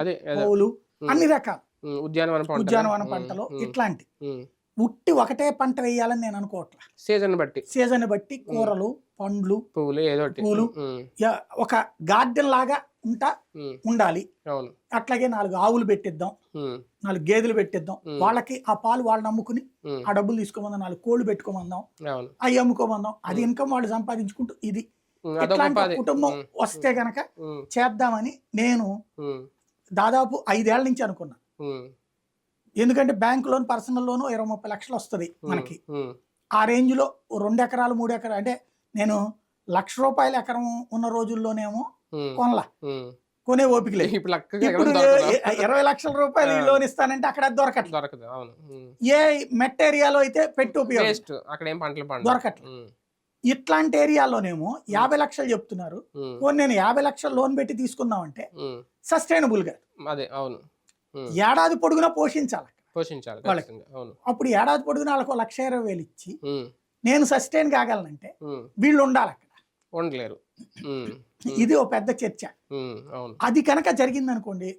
అదే పూలు అన్ని రకాలు ఉద్యానవన పంటలు ఇట్లాంటి ఉట్టి ఒకటే పంట వేయాలని నేను అనుకోవట్లా. సీజన్ బట్టి కూరలు, పండ్లు, పూలు ఒక గార్డెన్ లాగా ఉండాలి. అట్లాగే 4 ఆవులు పెట్టిద్దాం, 4 గేదెలు పెట్టిద్దాం. వాళ్ళకి ఆ పాలు వాళ్ళు నమ్ముకుని ఆ డబ్బులు తీసుకోమందాం, 4 కోళ్ళు పెట్టుకోమందాం, అవి అమ్ముకోమందాం. అది ఇన్కమ్ వాళ్ళు సంపాదించుకుంటూ ఇది ఇట్లాంటి కుటుంబం వస్తే గనక చేద్దామని నేను దాదాపు 5 ఏళ్ల నుంచి అనుకున్నా. ఎందుకంటే బ్యాంక్ లోన్, పర్సనల్ లోను 20-30 లక్షలు వస్తుంది మనకి. ఆ రేంజ్ లో 2 ఎకరాలు 3 ఎకరాలు అంటే నేను ₹1,00,000 ఎకరం ఉన్న రోజుల్లోనేమో కొనలా, కొనే ఓపిక లేదు. ఇప్పుడు 20 లక్షల రూపాయలు లోన్ ఇస్తానంటే అక్కడ దొరకట్లేదు. ఏ మెట్ ఏరియాలో అయితే పెట్టి ఉపయోగం దొరకట్లేదు. ఇట్లాంటి ఏరియాలోనేమో 50 లక్షలు చెప్తున్నారు. నేను 50 లక్షలు లోన్ పెట్టి తీసుకుందామంటే సస్టైనబుల్ గా ఏడాది పొడుగునా పోషించాలి. అప్పుడు ఏడాది పొడుగునా వాళ్ళకు 1,20,000 ఇచ్చి నేను సస్టైన్ కాగలనంటే వీళ్ళు ఉండాలి అక్కడ, ఉండలేరు. ఇది ఒక పెద్ద చర్చ. అది కనుక జరిగింది అనుకోండి,